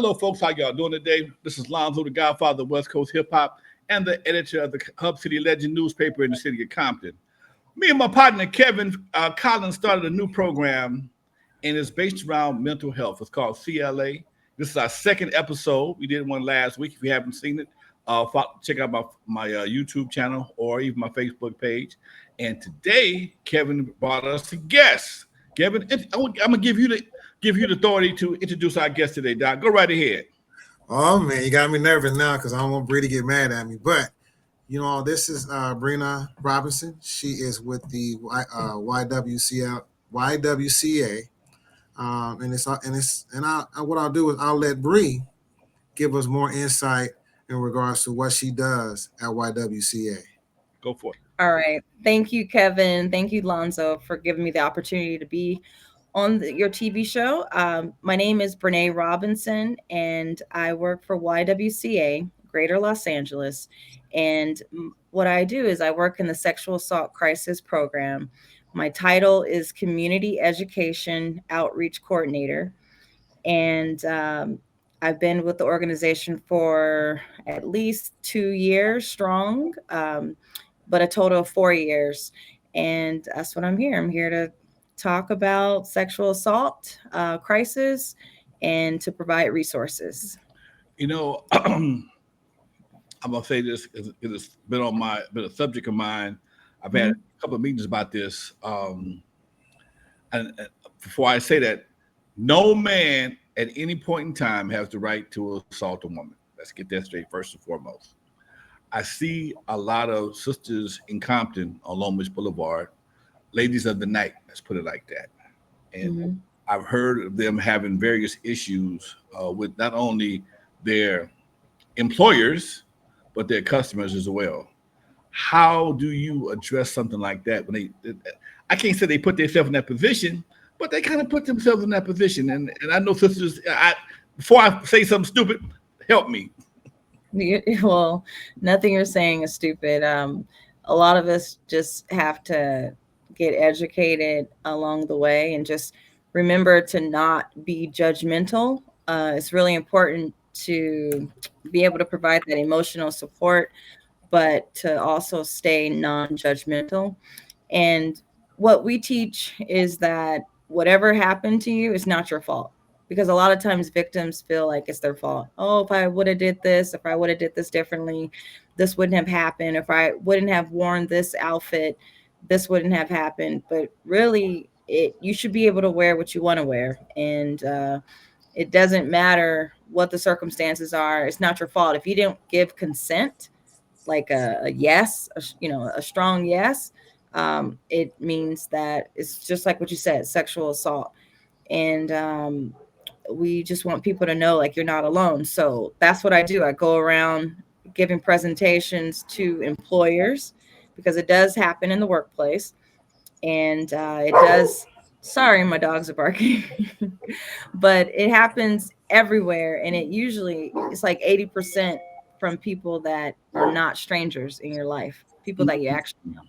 Hello, folks. How y'all doing today? This is Lonzo, the Godfather of West Coast Hip Hop and the editor of the Hub City Legend newspaper in the city of Compton. Me and my partner Kevin Collins started a new program, and it's based around mental health. It's called CLA. This is our second episode. We did one last week. If you haven't seen it, check out my YouTube channel or even my Facebook page. And today, Kevin brought us a guest. Kevin, I'm gonna give you the authority to introduce our guest today, Doc. Go right ahead. Oh man, you got me nervous now because I don't want Bree to get mad at me. But this is Brena Robinson. She is with the YWCA, what I'll do is I'll let Bree give us more insight in regards to what she does at YWCA. Go for it. All right. Thank you, Kevin. Thank you, Lonzo, for giving me the opportunity to be on your TV show. My name is Brena Robinson, and I work for YWCA, Greater Los Angeles. And what I do is I work in the Sexual Assault Crisis Program. My title is Community Education Outreach Coordinator. And I've been with the organization for at least 2 years strong, but a total of 4 years. And that's what I'm here. I'm here to talk about sexual assault crisis and to provide resources. I'm gonna say this because it's been a subject of mine. I've had a couple of meetings about this. And before I say that, no man at any point in time has the right to assault a woman. Let's get that straight first and foremost. I see a lot of sisters in Compton on Long Beach Boulevard, ladies of the night, let's put it like that. And I've heard of them having various issues with not only their employers, but their customers as well. How do you address something like that? I can't say they put themselves in that position, but they kind of put themselves in that position. And I know sisters, before I say something stupid, help me. Well, nothing you're saying is stupid. A lot of us just have to get educated along the way and just remember to not be judgmental. It's really important to be able to provide that emotional support, but to also stay non-judgmental. And what we teach is that whatever happened to you is not your fault. Because a lot of times victims feel like it's their fault. Oh, if I would have did this, if I would have did this differently, this wouldn't have happened. If I wouldn't have worn this outfit, this wouldn't have happened. But really, you should be able to wear what you want to wear. And it doesn't matter what the circumstances are. It's not your fault. If you didn't give consent, like a yes, a strong yes, it means that it's just like what you said, sexual assault. And we just want people to know, like, you're not alone. So that's what I do. I go around giving presentations to employers because it does happen in the workplace. And it does. Sorry, my dogs are barking. But it happens everywhere. And it's like 80% from people that are not strangers in your life, people that you actually know.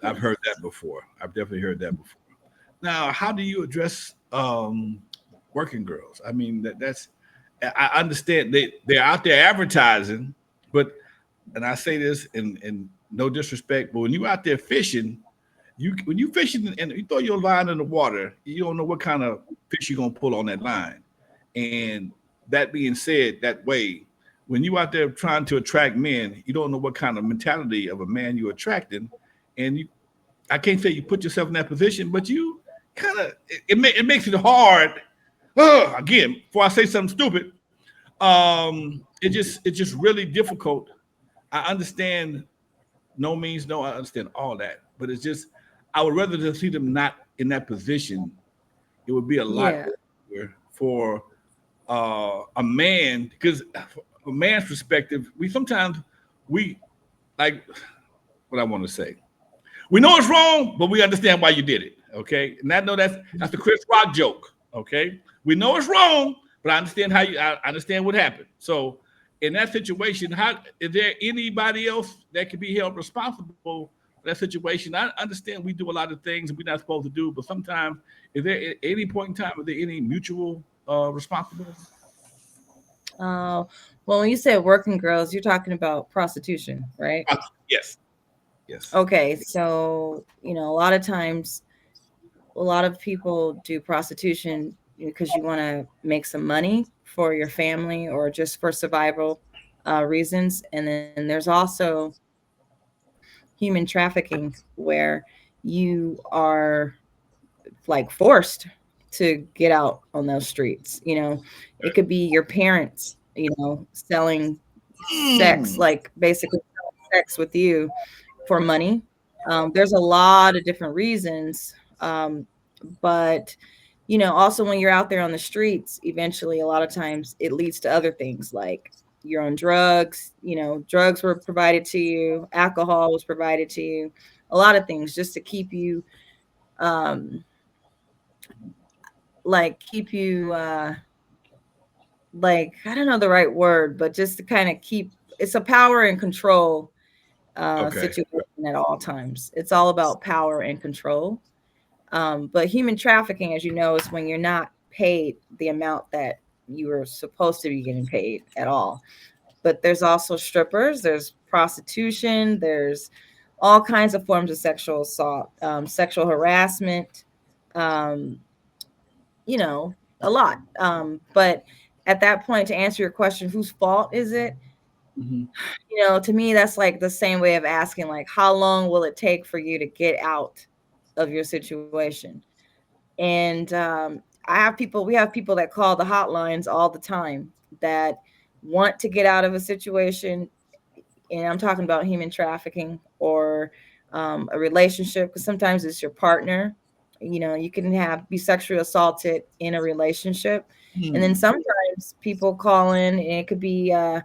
I've heard that before. I've definitely heard that before. Now, how do you address working girls? I mean, I understand they're out there advertising, and I say this in no disrespect, but when you're out there fishing, when you fishing and you throw your line in the water, you don't know what kind of fish you're gonna pull on that line. And that being said, that way, when you out there trying to attract men, you don't know what kind of mentality of a man you're attracting, and I can't say you put yourself in that position, but you kind of it makes it hard. Again, before I say something stupid, it's just really difficult. I understand no means no. I understand all that, but it's just I would rather just see them not in that position. It would be a lot easier for a man, because from a man's perspective, we like what I want to say. We know it's wrong, but we understand why you did it. Okay, and I know that's the Chris Rock joke. Okay, we know it's wrong, but I understand what happened. So in that situation, is there anybody else that can be held responsible for that situation? I understand we do a lot of things we're not supposed to do, but sometimes, is there at any point in time, are there any mutual responsibility? Uh, well, when you said working girls, you're talking about prostitution, right? Yes, yes. Okay, so a lot of times, a lot of people do prostitution because you want to make some money for your family or just for survival reasons. And then there's also human trafficking where you are like forced to get out on those streets. It could be your parents, selling sex, Mm. like basically selling sex with you for money. There's a lot of different reasons. But also when you're out there on the streets, eventually a lot of times it leads to other things like you're on drugs. Drugs were provided to you, alcohol was provided to you, a lot of things just to keep you um like keep you like, I don't know the right word, but just to kind of keep, it's a power and control Okay. situation at all times. It's all about power and control. But human trafficking, as you know, is when you're not paid the amount that you were supposed to be getting paid at all. But there's also strippers, there's prostitution, there's all kinds of forms of sexual assault, sexual harassment, um, a lot. But at that point, to answer your question, whose fault is it? Hmm. To me, that's like the same way of asking, like, how long will it take for you to get out of your situation? And we have people that call the hotlines all the time that want to get out of a situation. And I'm talking about human trafficking or a relationship, because sometimes it's your partner. You can be sexually assaulted in a relationship, and then Hmm. sometimes people call in, and it could be a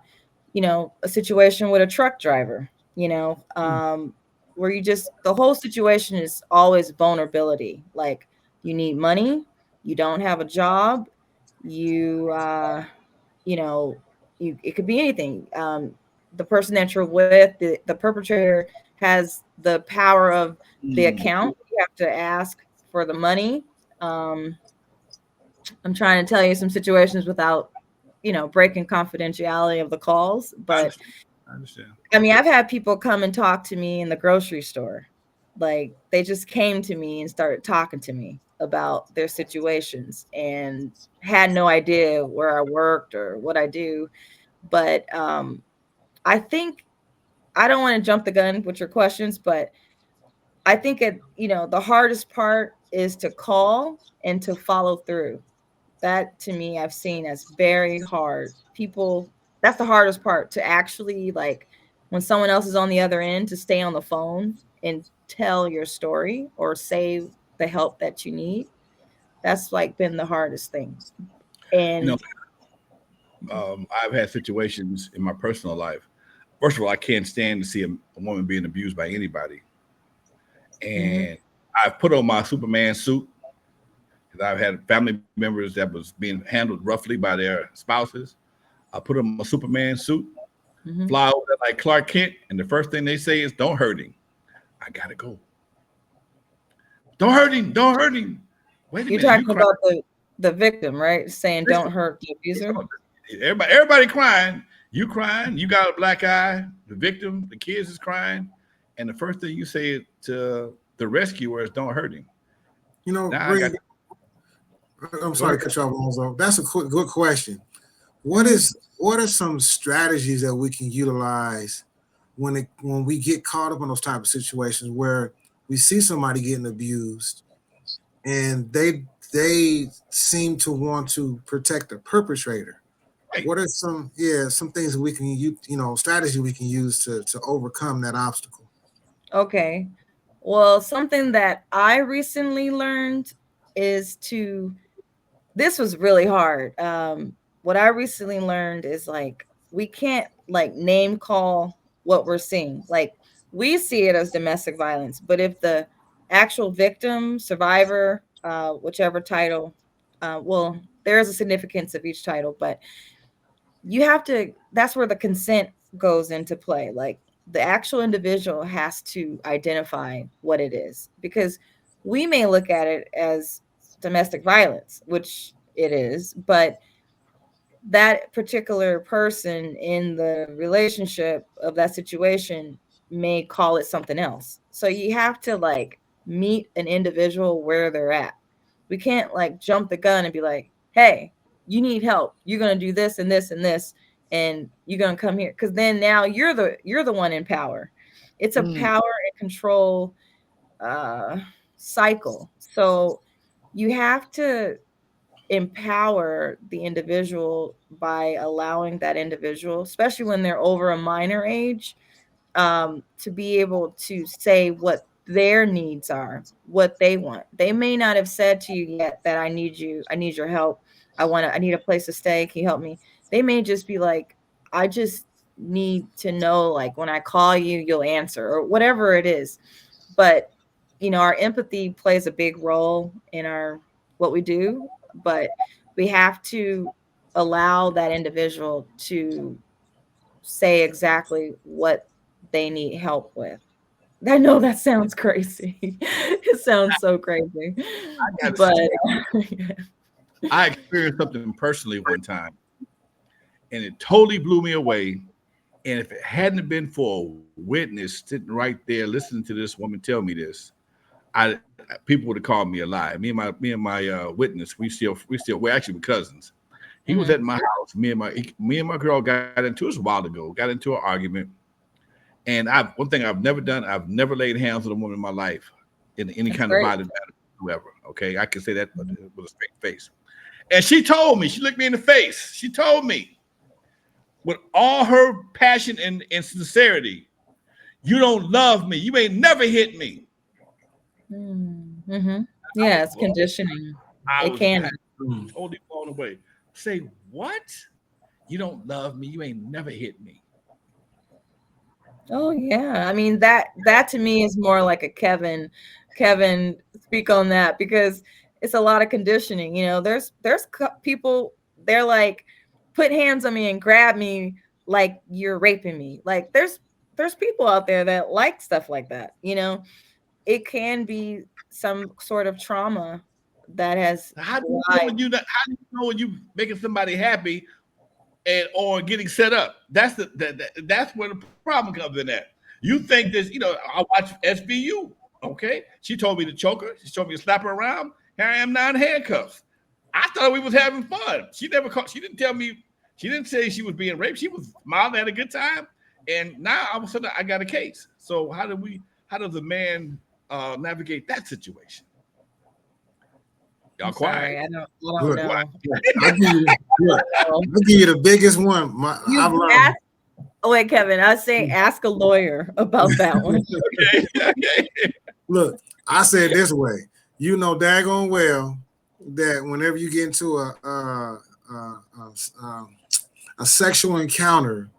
situation with a truck driver, where the whole situation is always vulnerability. Like, you need money, you don't have a job, you you know it could be anything. The person that you're with, the perpetrator, has the power of the Hmm. account. You have to ask for the money. um I'm trying to tell you some situations without breaking confidentiality of the calls, I but understand. I understand. I mean, I've had people come and talk to me in the grocery store. Like, they just came to me and started talking to me about their situations and had no idea where I worked or what I do. But I think, I don't want to jump the gun with your questions, but I think the hardest part is to call and to follow through. That, to me, I've seen as very hard. People, that's the hardest part, to actually, like, when someone else is on the other end, to stay on the phone and tell your story or say the help that you need. That's like been the hardest thing. You know, And I've had situations in my personal life. First of all, I can't stand to see a woman being abused by anybody, mhm, and I've put on my Superman suit because I've had family members that was being handled roughly by their spouses. I put on my Superman suit, mhm. fly over there like Clark Kent, and the first thing they say is, "Don't hurt him." I gotta go. Don't hurt him. Don't hurt him. Wait a You're minute. You talking crying? about the victim, right? Saying don't hurt the abuser. Everybody crying. You crying. You got a black eye. The victim, the kids is crying, and the first thing you say to the rescuer is, "Don't hurt him." Now I got Bree, I'm go sorry ahead. to cut you off, Alonzo. That's a good question. Mhm. What are some strategies that we can utilize when we get caught up in those type of situations where we see somebody getting abused and they seem to want to protect the perpetrator? Right. What are some things that we can strategy we can use to overcome that obstacle? Okay. Well, something that I recently learned is to, this was really hard. What I recently learned is, like, we can't, like, name call what we're seeing. Like, we see it as domestic violence, but if the actual victim, survivor, whichever title, well, there is a significance of each title, but you have to, that's where the consent goes into play. Like, the actual individual has to identify what it is, because we may look at it as domestic violence, which it is, but that particular person in the relationship of that situation may call it something else. So you have to like meet an individual where they're at. We can't like jump the gun and be like, hey, you need help. You're gonna do this and this and this, and you're gonna come here. Cause then now you're the one in power. It's a Mm. power and control uh cycle. So you have to empower the individual by allowing that individual, especially when they're over a minor age, to be able to say what their needs are, what they want. They may not have said to you yet that I need you, I need your help. I need a place to stay. Can you help me? They may just be like, I just need to know like when I call you, you'll answer or whatever it is. But our empathy plays a big role in our what we do, but we have to allow that individual to say exactly what they need help with. I know that sounds crazy. It sounds so crazy. I gotta But say, I experienced something personally one time, and it totally blew me away. And if it hadn't been for a witness sitting right there listening to this woman tell me this, I people would have called me a lie. Me and my witness, we're actually cousins. He was mhm, at my house. Me and my girl got into, it was a while ago, got into an argument. And one thing I've never done, I've never laid hands on a woman in my life in any that's kind of great. violent manner, whoever. Okay, I can say that with a straight face. And she told me, she looked me in the face. She told me with all her passion and sincerity, "You don't love me. You ain't never hit me." Mm-hmm. I Yeah, was it's blown. conditioning. I It was can be. Mm. totally blown away. Say what? You don't love me. You ain't never hit me. Oh yeah. I mean that to me is more like a Kevin speak on that because it's a lot of conditioning. There's people they're like put hands on me and grab me like you're raping me. Like there's people out there that like stuff like that. It can be some sort of trauma that has How do you know lied. when you not, how do you know when you making somebody happy and or getting set up? That's where the problem comes in at. You think this, I watch SVU. Okay. She told me to choke her. She told me to slap her around. Here I am now in handcuffs. I thought we was having fun. She didn't tell me, she didn't say she was being raped. She was smiling at a good time. And now all of a sudden I got a case. So how does a man navigate that situation? Y'all I'm quiet. sorry. I don't Look, know. look, I'll give you look, So I'll give you the biggest one. I've you learned. ask Oh wait, Kevin, I say ask a lawyer about that one. Okay. Okay. Look, I said this way. You know daggone well that whenever you get into a sexual encounter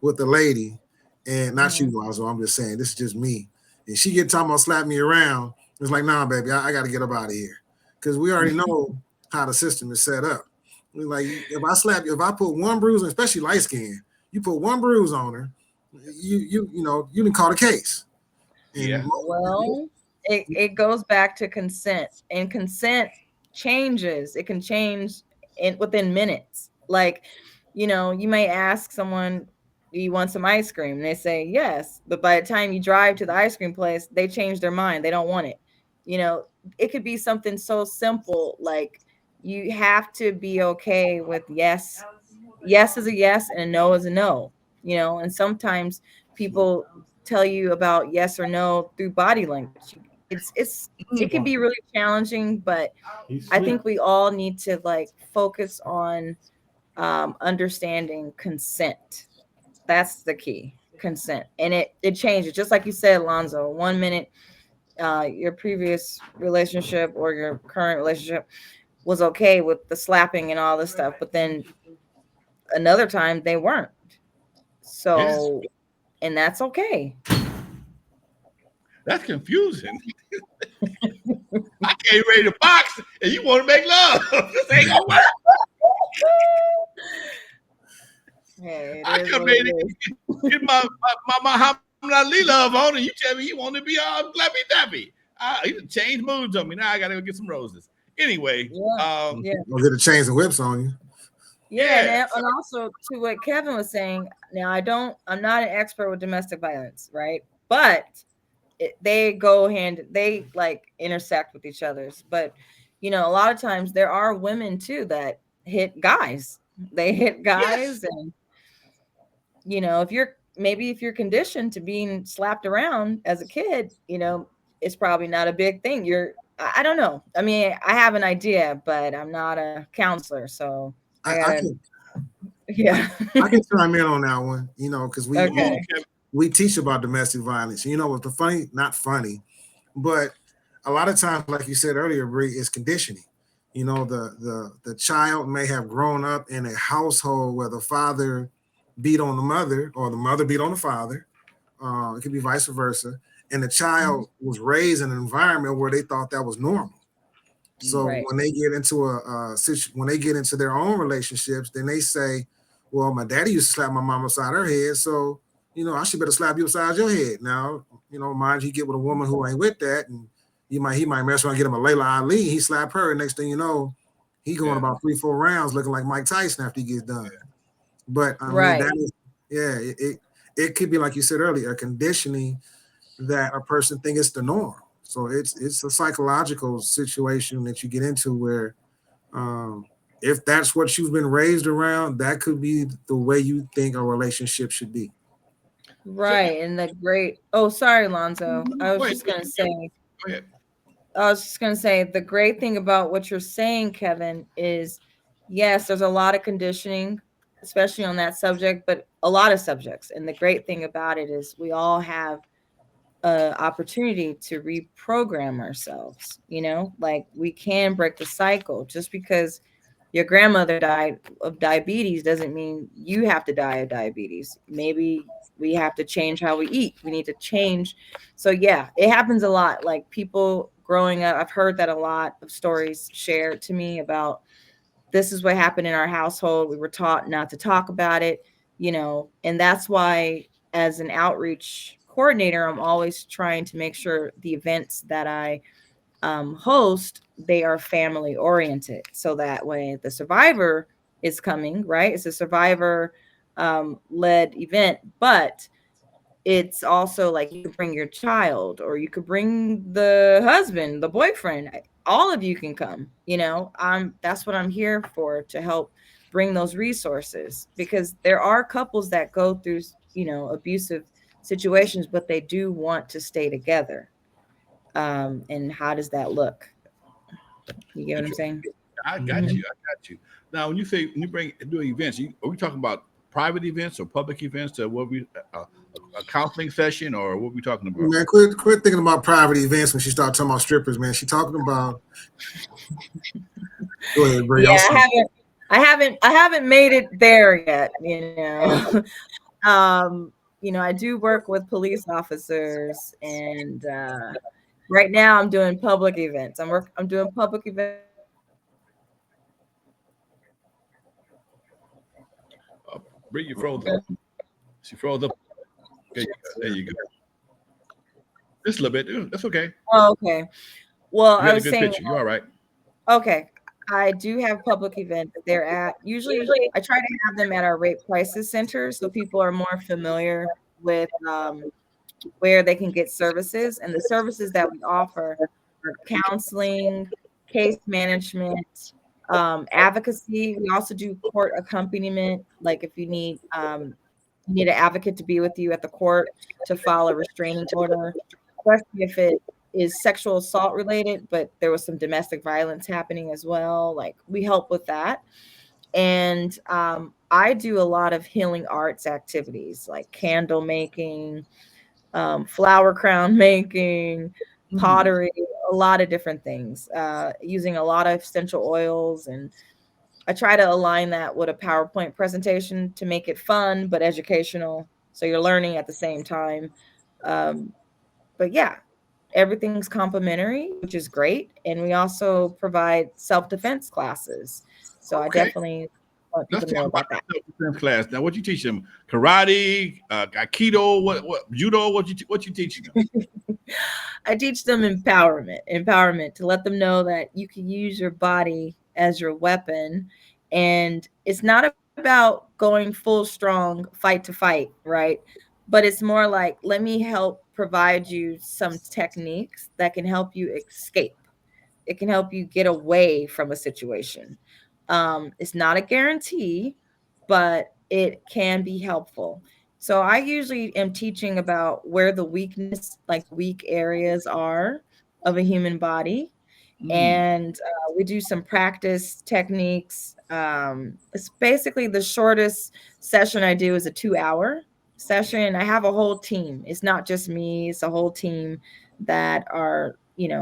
with a lady, and not you, Mhm. Lonzo, I'm just saying this is just me. And she get talking about slap me around. It's like, nah, baby, I got to get up out of here because we already know how the system is set up. Like if I put one bruise, especially light skin, you put one bruise on her, you can call the case. And Yeah. Well, it goes back to consent, and consent changes. It can change within minutes. Like, you may ask someone, "Do you want some ice cream?" And they say yes, but by the time you drive to the ice cream place, they change their mind. They don't want it. You know, it could be something so simple like you have to be okay with yes. Yes is a yes and a no is a no. And sometimes people tell you about yes or no through body language. It can be really challenging, but I think we all need to like focus on understanding consent. That's the key, consent, and it changes. Just like you said, Alonzo. 1 minute, your previous relationship or your current relationship was okay with the slapping and all this stuff, but then another time they weren't. Yes. So, and that's okay. That's confusing. I came ready to box and you want to make love. This ain't gonna work. Hey, it I is come what it ready to is. get my Muhammad Ali love on, and you tell me you want to be all flappy dappy. He done changed moods on me. Now I gotta go get some roses. Anyway, Yeah. Yeah. We'll get the chains and whips on you. Yeah, and, yeah, and also to what Kevin was saying. Now, I'm not an expert with domestic violence, right? But they go hand, they like intersect with each other's. But a lot of times there are women too that hit guys. They hit yes, guys, and if you're conditioned to being slapped around as a kid, it's probably not a big thing. I don't know. I mean, I have an idea, but I'm not a counselor, so I I gotta, can yeah. I can chime in on that one, because we come on, we Okay. Kevin. we teach about domestic violence. What's the funny, not funny, but a lot of times, like you said earlier, Bree, is conditioning. The child may have grown up in a household where the father beat on the mother or the mother beat on the father. It could be vice versa. And the Mhm. child was raised in an environment where they thought that was normal. So Mm, Right. when they get into when they get into their own relationships, then they say, "Well, my daddy used to slap my mom upside her head, so I should better slap you upside your head." Now, mind you, get with a woman who ain't with that, and he might mess around, get him a Layla Ali, he slap her, and next thing you know, he going yeah, about 3-4 rounds looking like Mike Tyson after he gets done. But I mean, that Right. is, yeah, it could be like you said earlier, a conditioning that a person think it's the norm. So it's a psychological situation that you get into where um, if that's what you've been raised around, that could be the way you think a relationship should be. so Right. And the great, oh, sorry, Lonzo. I go was ahead, just gonna Kevin, say, go ahead. the great thing about what you're saying, Kevin, is yes, there's a lot of conditioning, especially on that subject, but a lot of subjects. And the great thing about it is we all have a opportunity to reprogram ourselves, like we can break the cycle. Just because your grandmother died of diabetes doesn't mean you have to die of diabetes. Maybe we have to change how we eat. We need to change. So yeah, it happens a lot. Like people growing up, I've heard that a lot of stories shared to me about this is what happened in our household. We were taught not to talk about it, and that's why, as an outreach coordinator, I'm always trying to make sure the events that I host, they are family oriented, so that way the survivor is coming, right? It's a survivor led event, but it's also like you could bring your child or you could bring the husband, the boyfriend. All of you can come. That's what I'm here for, to help bring those resources, because there are couples that go through abusive situations, but they do want to stay together. And how does that look? You get what I'm Okay, saying? I got Hmm. you. I got you. Now, when you say when you bring doing events, are we talking about private events or public events? Or what we a counseling session, or what we talking about? Man, quit thinking about private events when she start talking about strippers, man. She talking about. Go ahead, Bray. I'm Yeah, sorry. I haven't made it there yet. I do work with police officers, and right now I'm doing public events. I'm doing public events with Bring you froze up. She froze up. There you go. There you go. Just a little bit. That's okay. Oh, okay. Well, You I got a was good saying, picture. You all right? okay, I do have public events. They're at usually I try to have them at our rape crisis centers so people are more familiar with where they can get services. And the services that we offer are counseling, case management, advocacy. We also do court accompaniment. Like if you need an advocate to be with you at the court to file a restraining order, especially if it is sexual assault related, but there was some domestic violence happening as well. Like we help with that. And I do a lot of healing arts activities like candle making, flower crown making, Hmm. pottery, a lot of different things, using a lot of essential oils. And I try to align that with a PowerPoint presentation to make it fun but educational. So you're learning at the same time. Um, but yeah, everything's complimentary, which is great. And we also provide self defense classes. So I Okay. definitely, want let's people to talk know about about that. that self-defense class. Now, what you teach them? Karate, aikido, what judo? What you teaching them? I teach them empowerment to let them know that you can use your body as your weapon. And it's not about going full strong fight to fight, right? But it's more like, let me help provide you some techniques that can help you escape. It can help you get away from a situation. It's not a guarantee, but it can be helpful. So I usually am teaching about where the weakness, like the weak areas are of a human body. Mm, And we do some practice techniques. It's basically the shortest session I do is a 2 hour session. I have a whole team. It's not just me, it's a whole team that are,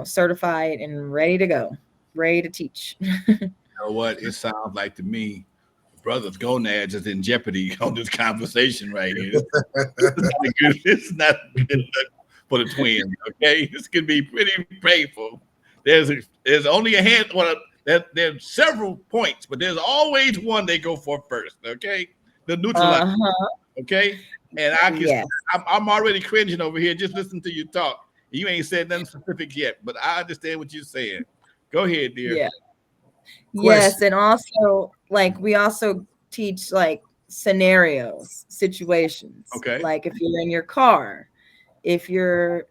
certified and ready to go, ready to teach. you know what? It sounds like to me, brothers gonads is in jeopardy on this conversation right here. This is not a good. This is not a good look for the twins. Okay, this could be pretty painful. There's only a hand. Well, there's several points, but there's always one they go for first. Okay, the neutralize. Uh-huh. Okay, and I can. Yes. I'm already cringing over here just listening to you talk. You ain't said nothing specific yet, but I understand what you're saying. Go ahead, dear. Yeah. Yes, Question. and also like we also teach like scenarios, situations. Okay. Like if you're in your car, if you're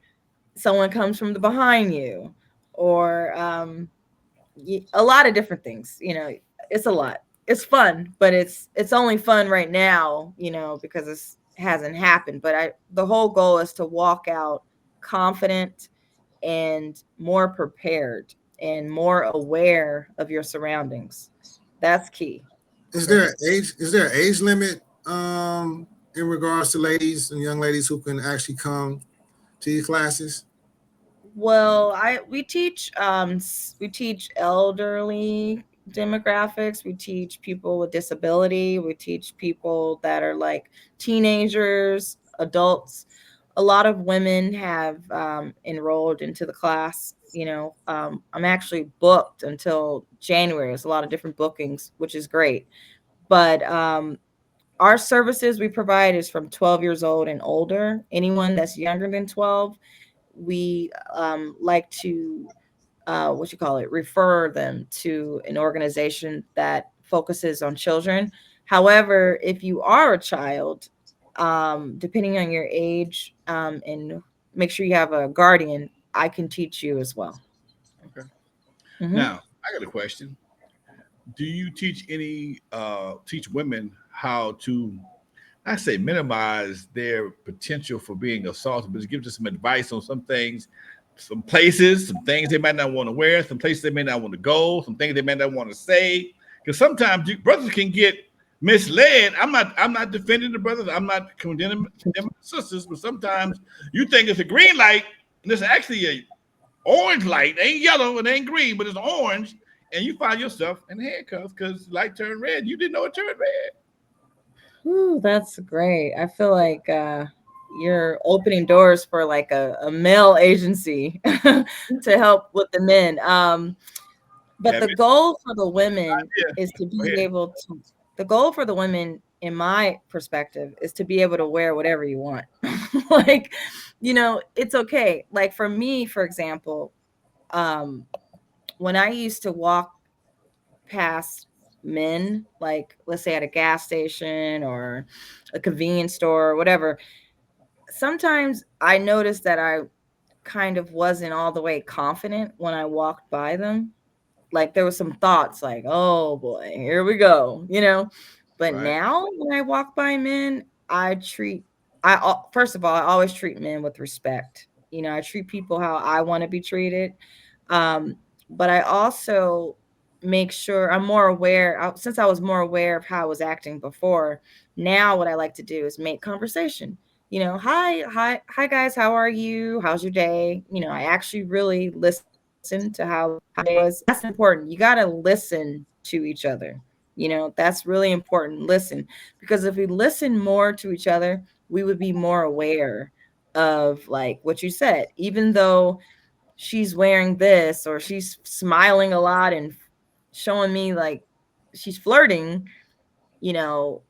someone comes from the behind you, or a lot of different things. It's a lot. It's fun, but it's only fun right now, because it hasn't happened. But the whole goal is to walk out confident and more prepared and more aware of your surroundings. That's key Is for there me. an age? Is there an age limit in regards to ladies and young ladies who can actually come to your classes? Well, I we teach elderly demographics, we teach people with disability, we teach people that are like teenagers, adults. A lot of women have enrolled into the class. I'm actually booked until January. There's a lot of different bookings, which is great. But our services we provide is from 12 years old and older. Anyone that's younger than 12, we like to what you call it, refer them to an organization that focuses on children. However, if you are a child, depending on your age, and make sure you have a guardian, I can teach you as well. Okay. Hmm. Now I got a question. Do you teach women how to, I say, minimize their potential for being assaulted, but give them some advice on some things, some places, some things they might not want to wear, some places they may not want to go, some things they may not want to say. Because sometimes brothers can get misled. I'm not defending the brothers. I'm not condemning the sisters, but sometimes you think it's a green light and it's actually a orange light. It ain't yellow, it ain't green, but it's orange, and you find yourself in handcuffs because the light turned red. You didn't know it turned red. Ooh, that's great. I feel like you're opening doors for like a male agency to help with the men. But Yeah, the goal for the women yeah. is to Go be ahead. able to, the goal for the women, in my perspective, is to be able to wear whatever you want. Like, it's okay. Like for me, for example, um, when I used to walk past men, like let's say at a gas station or a convenience store or whatever, sometimes I noticed that I kind of wasn't all the way confident when I walked by them. Like there was some thoughts like, oh boy, here we go. But Right. now when I walk by men, first of all, I always treat men with respect. I treat people how I want to be treated. um but I also make sure I'm more aware, since I was more aware of how I was acting before. Now what I like to do is make conversation. Hi guys, how are you, how's your day? I actually really listen to how the day was. That's important. You got to listen to each other. That's really important. Listen, because if we listen more to each other, we would be more aware of like what you said. Even though she's wearing this or she's smiling a lot and showing me like she's flirting, you know,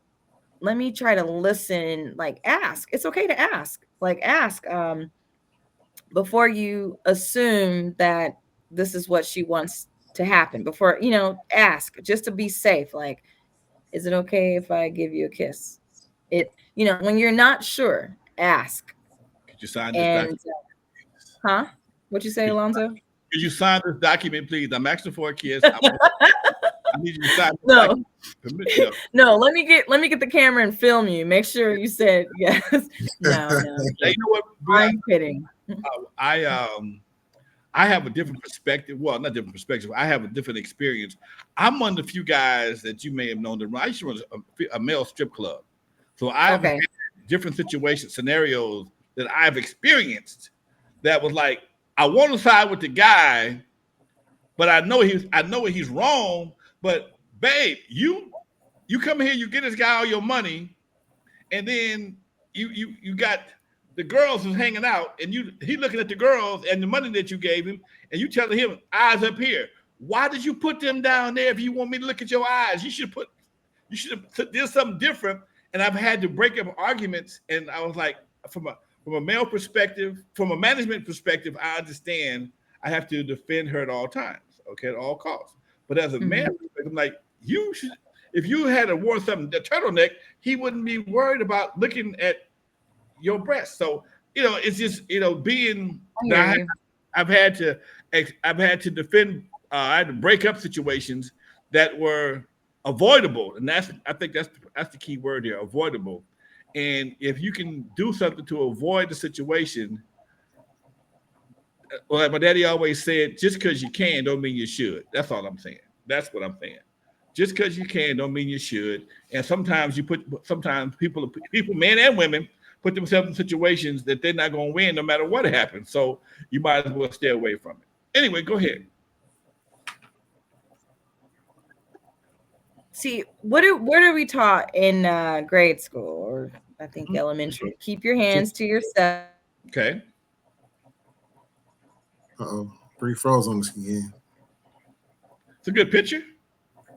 let me try to listen, like ask. It's okay to ask. Like ask before you assume that this is what she wants to happen. Before, ask just to be safe. Like, is it okay if I give you a kiss? When you're not sure, ask. Could you sign this And document? huh? What'd you say, Could Alonzo? you sign this document, please? I'm asking for a kiss. I need you to sign this No, document. No. no. Let me get the camera and film you. Make sure you said yes. No, no. You know what, Brena? I'm kidding. I have a different perspective. Well, not different perspective. I have a different experience. I'm one of the few guys that you may have known. I used to run a male strip club, so I've Okay. had different situations, scenarios that I've experienced. That was like, I want to side with the guy, but I know he's wrong. But babe, you come here, you get this guy all your money, and then you got the girls who's hanging out, and he looking at the girls and the money that you gave him, and you telling him eyes up here. Why did you put them down there if you want me to look at your eyes? You should have did something different. And I've had to break up arguments, and I was like, from a male perspective, from a management perspective, I understand I have to defend her at all times, okay, at all costs. But as a man, I'm like, you should, if you had worn something, a turtleneck, he wouldn't be worried about looking at your breast. So, it's just, being I hear that you. I've had to defend. I had to break up situations that were avoidable, and I think that's the key word here, avoidable. And if you can do something to avoid the situation, well, like my daddy always said, just because you can don't mean you should. That's all I'm saying. That's what I'm saying. Just because you can don't mean you should. And sometimes people, men and women, put themselves in situations that they're not going to win no matter what happens. So you might as well stay away from it. Anyway, go ahead. See, what are we taught in grade school, or I think elementary? Keep your hands to yourself. Okay. Uh-oh. Bree froze on us again. It's a good picture.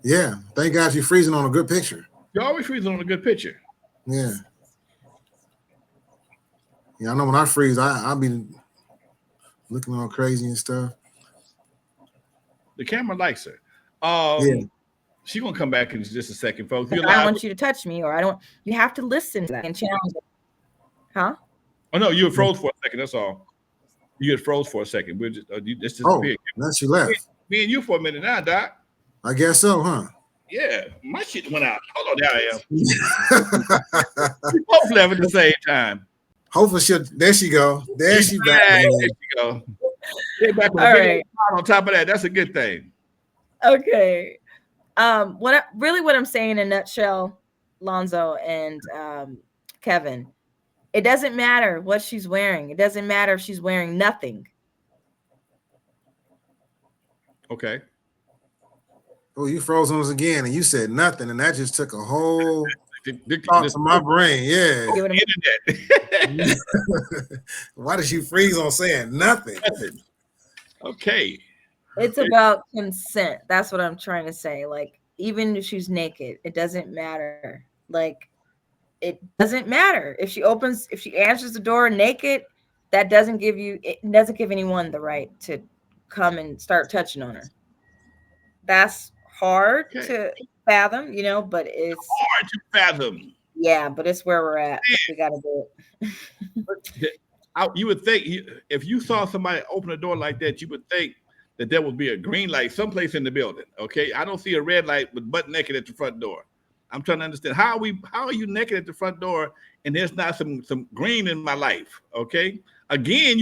Yeah. Thank God you're freezing on a good picture. You're always freezing on a good picture. Yeah. Yeah, I know when I freeze, I'll be looking all crazy and stuff. The camera likes her. Yeah. She's gonna come back in just a second, folks. I don't want you to touch me, or I don't. You have to listen to that and challenge it. Huh? Oh no, you were froze for a second. That's all. You had froze for a second. We're just you just disappeared. Then she left. Me and you for a minute now, Doc. I guess so, huh? Yeah, my shit went out. Hold on, there I am. We both left at the same time. Hopefully there she go. There she back. There she go. They're back with All a big right. smile on top of that. That's a good thing. Okay. What I'm saying in a nutshell, Lonzo and Kevin, it doesn't matter what she's wearing. It doesn't matter if she's wearing nothing. Okay. Oh, you froze on us again, and you said nothing, and that just took a whole thought to my brain. Yeah. Internet. Why did you freeze on saying nothing? Okay. It's about consent. That's what I'm trying to say. Like, even if she's naked, it doesn't matter. Like, it doesn't matter if she answers the door naked. It doesn't give anyone the right to come and start touching on her. That's hard to fathom, but it's hard to fathom. Yeah, but it's where we're at. We got to do it. You would think if you saw somebody open a door like that, you would think that there would be a green light someplace in the building. Okay, I don't see a red light with butt naked at the front door. I'm trying to understand how are you naked at the front door and there's not some green in my life? Okay, again,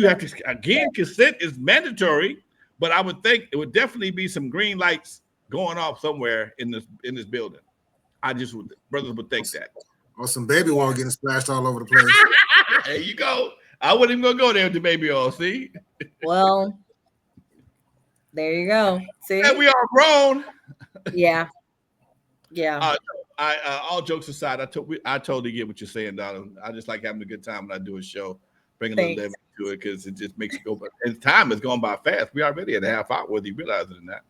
consent is mandatory, but I would think it would definitely be some green lights going off somewhere in this building. Brothers would think that. Or some baby oil getting splashed all over the place. There you go. I wasn't even gonna go there with the baby oil. See. Well, there you go. See, and we are grown. Yeah. All jokes aside, I totally get what you're saying, Donna. I just like having a good time when I do a show, bring a little levity to it because it just makes it go. And time is going by fast. We already at a half hour, whether you realize it or not.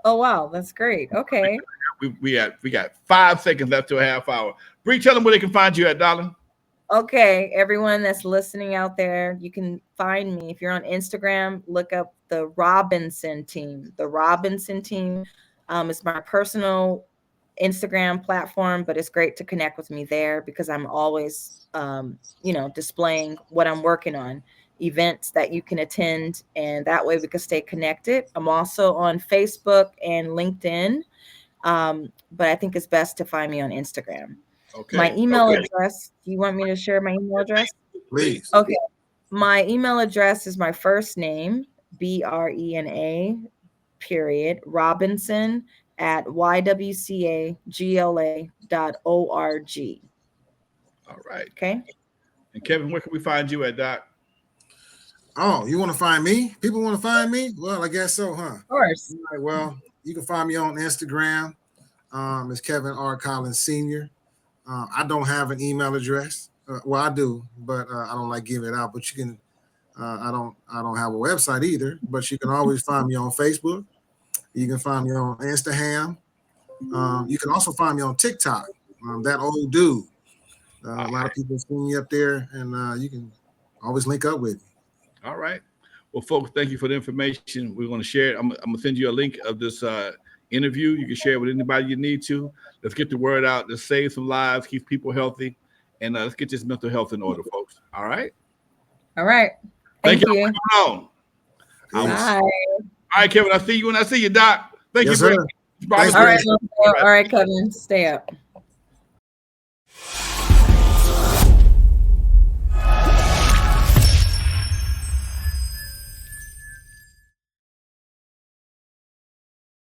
Oh wow, that's great. Okay. We got 5 seconds left to a half hour. Bree, tell them where they can find you at, darling. Okay, everyone that's listening out there, you can find me. If you're on Instagram, look up the Robinson team. The Robinson team is my personal Instagram platform, but it's great to connect with me there because I'm always, displaying what I'm working on, events that you can attend, and that way we can stay connected. I'm also on Facebook and LinkedIn, but I think it's best to find me on Instagram. Okay. My email address, do you want me to share my email address? Please. Okay. My email address is my first name, Brena, period, Robinson at YWCA.GLA.org. All right. Okay. And Kevin, where can we find you at, Doc? Oh, you want to find me? People want to find me? Well, I guess so, huh? Of course. All right, well, you can find me on Instagram. It's Kevin R. Collins Sr. I don't have an email address. Well, I do, but I don't like giving it out. But you can. I don't have a website either. But you can always find me on Facebook. You can find me on Instagram. You can also find me on TikTok. That old dude. A lot of people see me up there, and you can always link up with me. All right. Well, folks, thank you for the information. We're going to share it. I'm going to send you a link of this interview. You can share it with anybody you need to. Let's get the word out. Let's save some lives, keep people healthy, and let's get this mental health in order, folks. All right? All right. Thank you. you. All right, Kevin. I see you when I see you, Doc. Thank Yes, you, sir. All right, Kevin. Stay up.